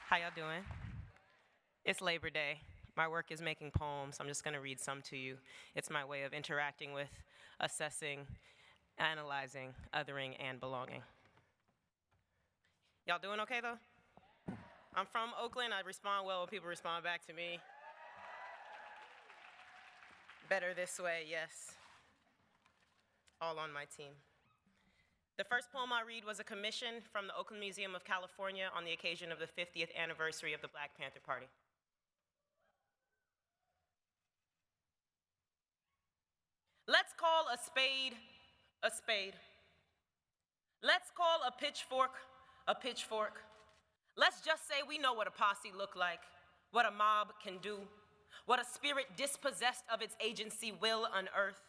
How y'all doing? It's Labor Day. My work is making poems. I'm just going to read some to you. It's my way of interacting with, assessing, analyzing, othering, and belonging. Y'all doing okay, though? I'm from Oakland. I respond well when people respond back to me. Better this way, yes. All on my team. The first poem I read was a commission from the Oakland Museum of California on the occasion of the 50th anniversary of the Black Panther Party. Let's call a spade a spade. Let's call a pitchfork a pitchfork. Let's just say we know what a posse look like, what a mob can do, what a spirit dispossessed of its agency will unearth.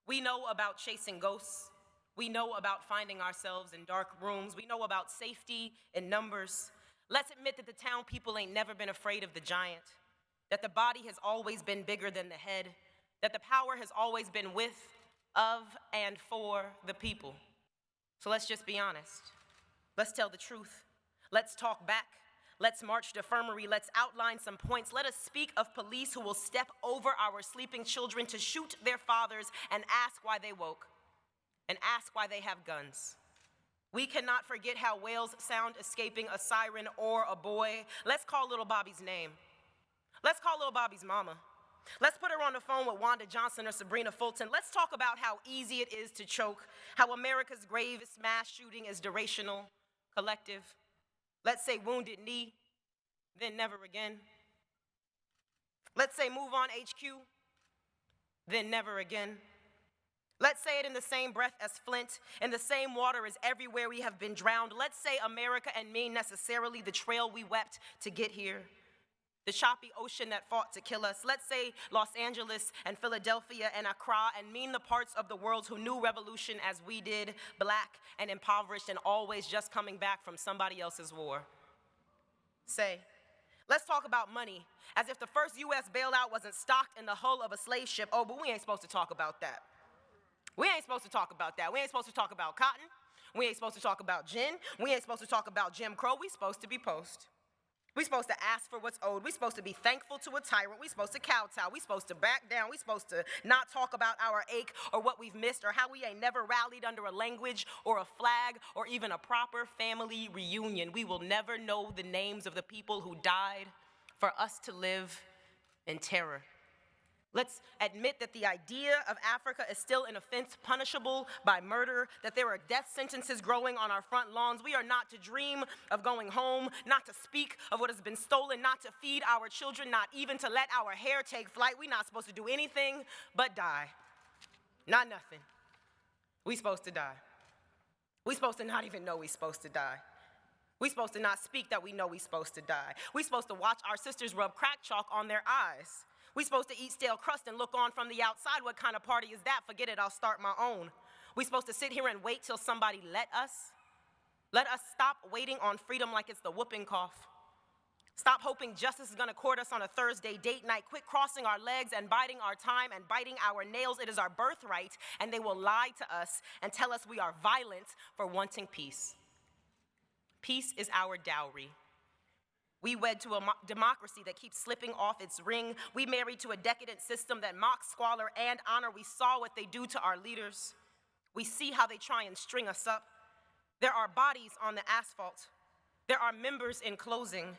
We know about chasing ghosts. We know about finding ourselves in dark rooms. We know about safety in numbers. Let's admit that the town people ain't never been afraid of the giant, that the body has always been bigger than the head, that the power has always been with, of, and for the people. So let's just be honest. Let's tell the truth. Let's talk back. Let's march to infirmary. Let's outline some points. Let us speak of police who will step over our sleeping children to shoot their fathers and ask why they woke, and ask why they have guns. We cannot forget how whales sound escaping a siren or a boy. Let's call little Bobby's name. Let's call little Bobby's mama. Let's put her on the phone with Wanda Johnson or Sabrina Fulton. Let's talk about how easy it is to choke, how America's gravest mass shooting is durational, collective. Let's say wounded knee, then never again. Let's say move on HQ, then never again. Let's say it in the same breath as Flint, in the same water as everywhere we have been drowned. Let's say America and mean necessarily the trail we wept to get here, the choppy ocean that fought to kill us. Let's say Los Angeles and Philadelphia and Accra and mean the parts of the world who knew revolution as we did, black and impoverished and always just coming back from somebody else's war. Say, let's talk about money, as if the first U.S. bailout wasn't stocked in the hull of a slave ship. Oh, but we ain't supposed to talk about that. We ain't supposed to talk about that. We ain't supposed to talk about cotton. We ain't supposed to talk about gin. We ain't supposed to talk about Jim Crow. We supposed to be post. We supposed to ask for what's owed. We supposed to be thankful to a tyrant. We supposed to kowtow. We supposed to back down. We supposed to not talk about our ache or what we've missed or how we ain't never rallied under a language or a flag or even a proper family reunion. We will never know the names of the people who died for us to live in terror. Let's admit that the idea of Africa is still an offense punishable by murder, that there are death sentences growing on our front lawns. We are not to dream of going home, not to speak of what has been stolen, not to feed our children, not even to let our hair take flight. We're not supposed to do anything but die. Not nothing. We supposed to die. We supposed to not even know we supposed to die. We supposed to not speak that we know we supposed to die. We supposed to watch our sisters rub crack chalk on their eyes. We supposed to eat stale crust and look on from the outside. What kind of party is that? Forget it, I'll start my own. We supposed to sit here and wait till somebody let us? Let us stop waiting on freedom like it's the whooping cough. Stop hoping justice is gonna court us on a Thursday date night. Quit crossing our legs and biding our time and biting our nails. It is our birthright, and they will lie to us and tell us we are violent for wanting peace. Peace is our dowry. We wed to a democracy that keeps slipping off its ring. We married to a decadent system that mocks squalor and honor. We saw what they do to our leaders. We see how they try and string us up. There are bodies on the asphalt. There are members in closing.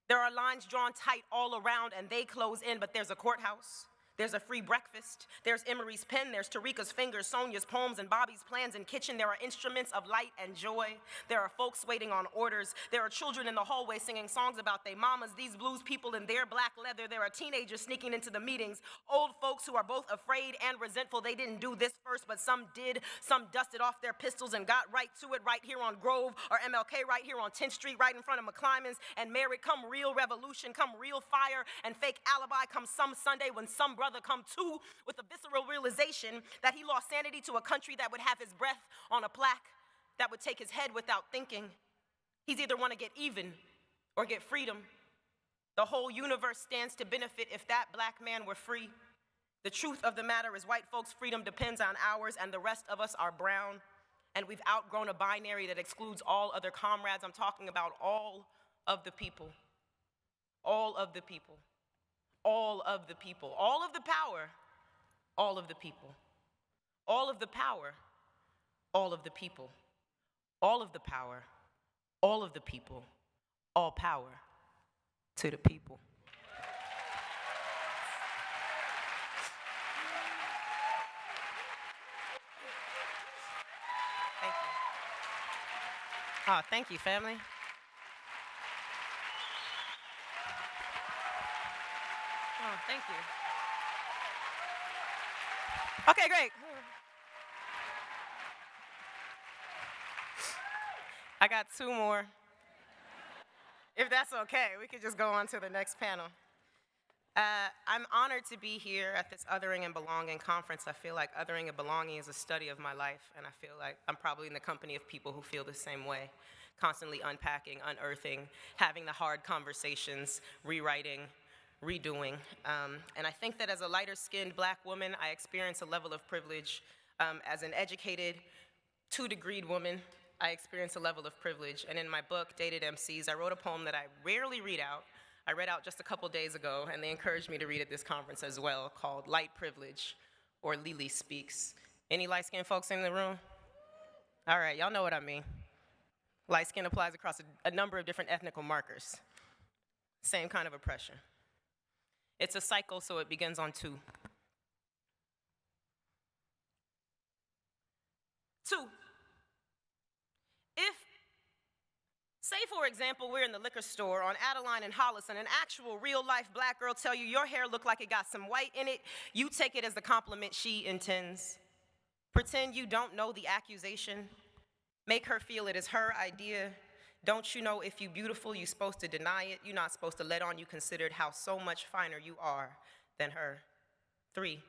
There are lines drawn tight all around and they close in, but there's a courthouse. There's a free breakfast. There's Emery's pen. There's Tarika's fingers, Sonia's poems, and Bobby's plans in kitchen. There are instruments of light and joy. There are folks waiting on orders. There are children in the hallway singing songs about their mamas, these blues people in their black leather. There are teenagers sneaking into the meetings, old folks who are both afraid and resentful. They didn't do this first, but some did. Some dusted off their pistols and got right to it right here on Grove or MLK, right here on 10th Street, right in front of McClymonds and Merritt. Come real revolution, come real fire and fake alibi. Come some Sunday when some brother come to with a visceral realization that he lost sanity to a country that would have his breath on a plaque, that would take his head without thinking. He's either want to get even or get freedom. The whole universe stands to benefit if that black man were free. The truth of the matter is white folks' freedom depends on ours, and the rest of us are brown, and we've outgrown a binary that excludes all other comrades. I'm talking about all of the people. all of the people, all of the people, all of the power, all of the people, all of the power, all of the people, all of the power, all of the people, all power to the people. Thank you. Oh, thank you, family. Oh, thank you. Okay, great. I got two more. If that's okay, we could just go on to the next panel. I'm honored to be here at this Othering and Belonging Conference. I feel like Othering and Belonging is a study of my life, and I feel like I'm probably in the company of people who feel the same way, constantly unpacking, unearthing, having the hard conversations, rewriting, redoing. And I think that as a lighter-skinned black woman, I experience a level of privilege. As an educated, two-degreed woman, I experience a level of privilege. And in my book, Dated MCs, I wrote a poem that I rarely read out. I read out just a couple days ago, and they encouraged me to read at this conference as well, called Light Privilege, or Lily Speaks. Any light-skinned folks in the room? All right, y'all know what I mean. Light skin applies across a number of different ethnical markers. Same kind of oppression. It's a cycle, so it begins on 2. 2. If, say for example, we're in the liquor store on Adeline and Hollis and an actual real-life black girl tell you your hair look like it got some white in it, you take it as the compliment she intends. Pretend you don't know the accusation. Make her feel it is her idea. Don't you know if you beautiful, you supposed to deny it? You're not supposed to let on you considered how so much finer you are than her. 3.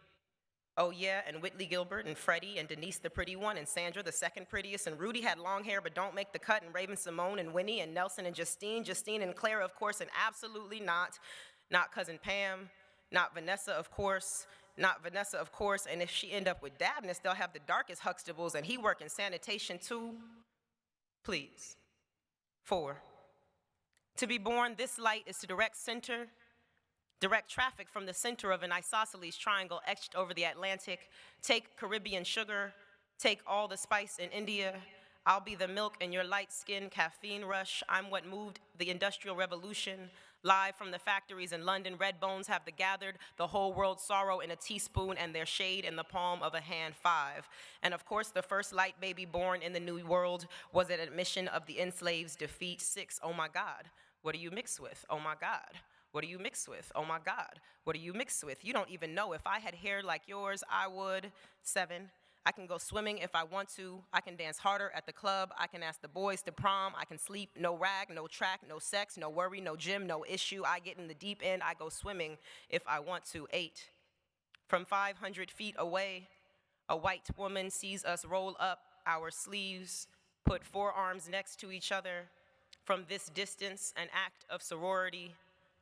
Oh yeah, and Whitley Gilbert, and Freddie, and Denise the pretty one, and Sandra the second prettiest, and Rudy had long hair but don't make the cut, and Raven Simone, and Winnie, and Nelson, and Justine and Clara, of course, and absolutely not Cousin Pam, not Vanessa, of course, and if she end up with Dabness, they'll have the darkest Huxtables, and he work in sanitation too. Please. 4. To be born this light is to direct traffic from the center of an isosceles triangle etched over the Atlantic. Take Caribbean sugar, take all the spice in India. I'll be the milk in your light-skinned caffeine rush. I'm what moved the Industrial Revolution. Live from the factories in London, red bones have gathered the whole world's sorrow in a teaspoon and their shade in the palm of a hand. 5. And of course, the first light baby born in the new world was an admission of the enslaved's defeat. 6. Oh my God, what do you mix with? Oh my God. What do you mix with? Oh my God, what do you mix with? You don't even know. If I had hair like yours, I would. 7. I can go swimming if I want to. I can dance harder at the club. I can ask the boys to prom. I can sleep, no rag, no track, no sex, no worry, no gym, no issue. I get in the deep end. I go swimming if I want to. 8. From 500 feet away, a white woman sees us roll up our sleeves, put forearms next to each other. From this distance, an act of sorority,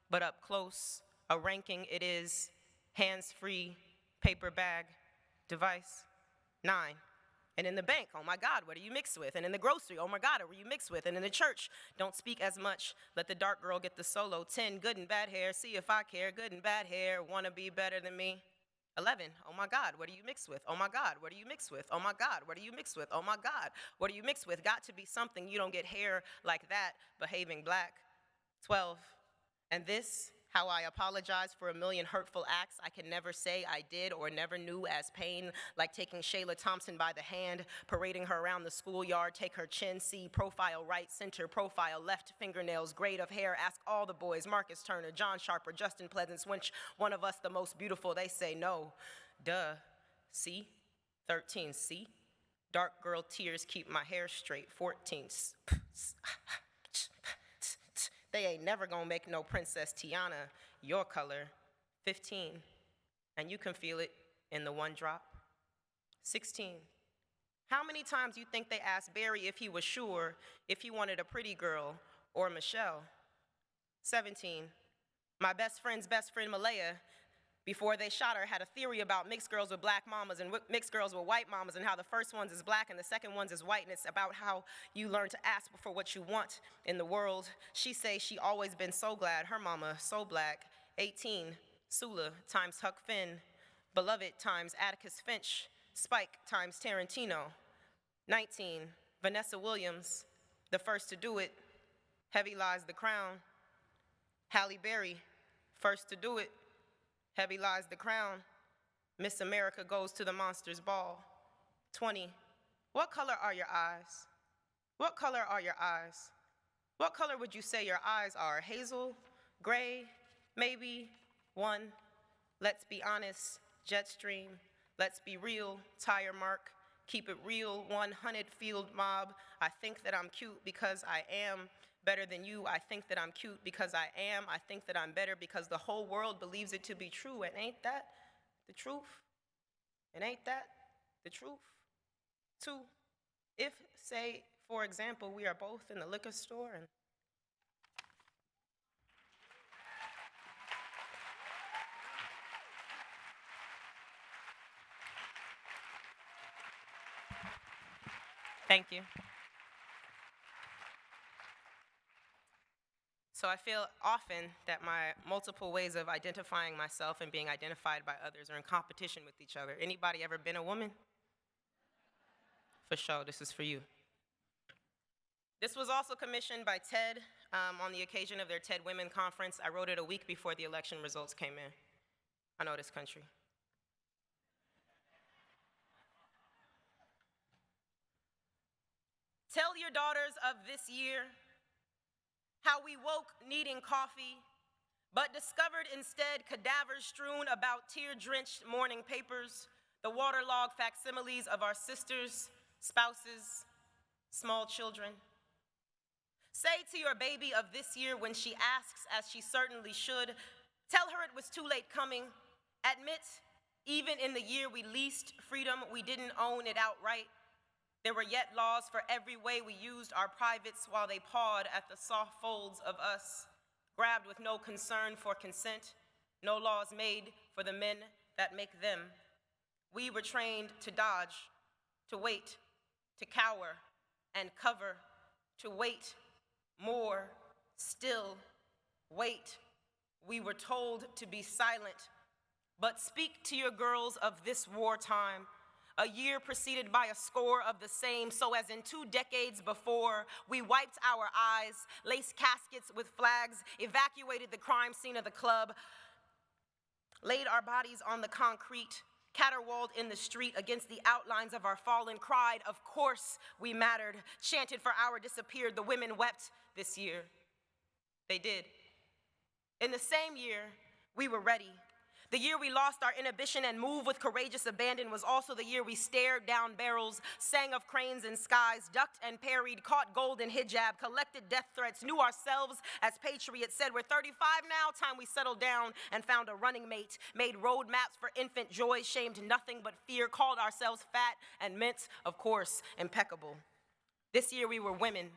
but up close, a ranking it is, hands-free, paper bag, device. 9. And in the bank, oh my God, what do you mix with? And in the grocery, oh my God, what do you mix with? And in the church, don't speak as much, let the dark girl get the solo. 10, good and bad hair, see if I care, good and bad hair, wanna be better than me. 11, oh my God, what do you mix with? Oh my God, what do you mix with? Oh my God, what do you mix with? Oh my God, what do you mix with? Got to be something, you don't get hair like that, behaving black. 12, and this, how I apologize for a million hurtful acts I can never say I did or never knew as pain, like taking Shayla Thompson by the hand, parading her around the schoolyard, take her chin, see, profile right, center, profile left, fingernails, grade of hair, ask all the boys, Marcus Turner, John Sharper, Justin Pleasance, which one of us the most beautiful? They say no, duh, see? 13, see? Dark girl tears keep my hair straight. 14, they ain't never gonna make no Princess Tiana your color. 15, and you can feel it in the one drop. 16, how many times you think they asked Barry if he was sure if he wanted a pretty girl or Michelle? 17, my best friend's best friend Malaya, before they shot her, had a theory about mixed girls with black mamas and mixed girls with white mamas, and how the first ones is black and the second ones is white, and it's about how you learn to ask for what you want in the world. She say she always been so glad her mama so black. 18, Sula times Huck Finn, Beloved times Atticus Finch, Spike times Tarantino. 19, Vanessa Williams, the first to do it, heavy lies the crown. Halle Berry, first to do it, heavy lies the crown. Miss America goes to the monsters ball. 20, what color are your eyes? What color are your eyes? What color would you say your eyes are? Hazel, gray, maybe? 1, let's be honest, Jetstream. Let's be real, tire mark. Keep it real, 100 field mob. I think that I'm cute because I am better than you. I think that I'm cute because I am. I think that I'm better because the whole world believes it to be true. And ain't that the truth? And ain't that the truth? 2, if, say, for example, we are both in the liquor store and thank you. So I feel often that my multiple ways of identifying myself and being identified by others are in competition with each other. Anybody ever been a woman? For sure, this is for you. This was also commissioned by TED on the occasion of their TED Women Conference. I wrote it a week before the election results came in. I know this country. Tell your daughters of this year how we woke needing coffee, but discovered instead cadavers strewn about tear-drenched morning papers, the waterlogged facsimiles of our sisters, spouses, small children. Say to your baby of this year when she asks, as she certainly should, tell her it was too late coming. Admit, even in the year we leased freedom, we didn't own it outright. There were yet laws for every way we used our privates while they pawed at the soft folds of us, grabbed with no concern for consent, no laws made for the men that make them. We were trained to dodge, to wait, to cower and cover, to wait more, still wait. We were told to be silent, but speak to your girls of this wartime. A year preceded by a score of the same, so as in 2 decades before, we wiped our eyes, laced caskets with flags, evacuated the crime scene of the club, laid our bodies on the concrete, caterwauled in the street against the outlines of our fallen, cried, of course we mattered, chanted for our disappeared. The women wept this year. They did. In the same year, we were ready. The year we lost our inhibition and moved with courageous abandon was also the year we stared down barrels, sang of cranes and skies, ducked and parried, caught gold in hijab, collected death threats, knew ourselves as patriots, said we're 35 now, time we settled down and found a running mate, made road maps for infant joy, shamed nothing but fear, called ourselves fat and meant, of course, impeccable. This year we were women.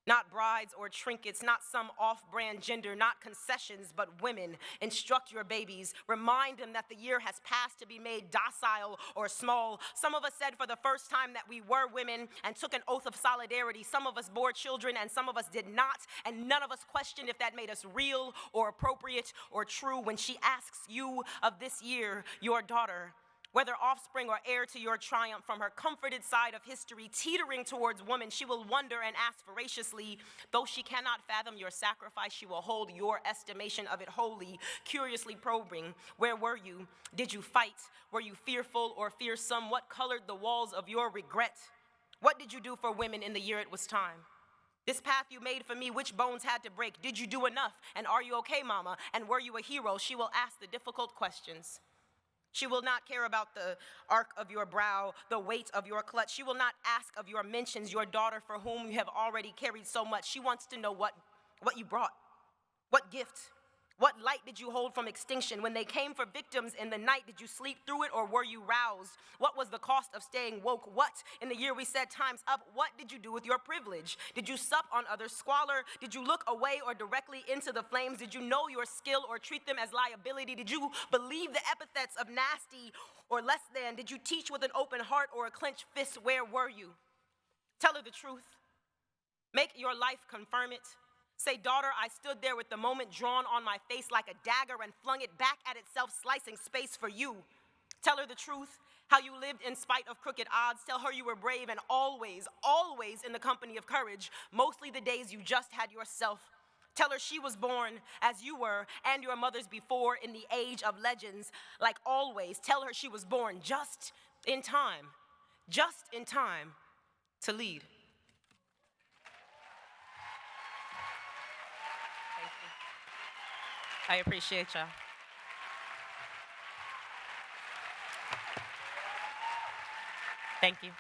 Not brides or trinkets, not some off-brand gender, not concessions, but women. Instruct your babies. Remind them that the year has passed to be made docile or small. Some of us said for the first time that we were women and took an oath of solidarity. Some of us bore children and some of us did not, and none of us questioned if that made us real or appropriate or true. When she asks you of this year, your daughter, whether offspring or heir to your triumph, from her comforted side of history teetering towards woman, she will wonder and ask voraciously, though she cannot fathom your sacrifice, she will hold your estimation of it wholly, curiously probing, where were you? Did you fight? Were you fearful or fearsome? What colored the walls of your regret? What did you do for women in the year it was time? This path you made for me, which bones had to break? Did you do enough? And are you okay, mama? And were you a hero? She will ask the difficult questions. She will not care about the arc of your brow, the weight of your clutch. She will not ask of your mentions, your daughter for whom you have already carried so much. She wants to know what you brought, what gift, What light did you hold from extinction? When they came for victims in the night, did you sleep through it or were you roused? What was the cost of staying woke? What, in the year we said time's up, what did you do with your privilege? Did you sup on others' squalor? Did you look away or directly into the flames? Did you know your skill or treat them as liability? Did you believe the epithets of nasty or less than? Did you teach with an open heart or a clenched fist? Where were you? Tell her the truth. Make your life confirm it. Say, daughter, I stood there with the moment drawn on my face like a dagger and flung it back at itself, slicing space for you. Tell her the truth, how you lived in spite of crooked odds. Tell her you were brave and always, always in the company of courage, mostly the days you just had yourself. Tell her she was born as you were and your mothers before in the age of legends, like always. Tell her she was born just in time to lead. I appreciate y'all. Thank you.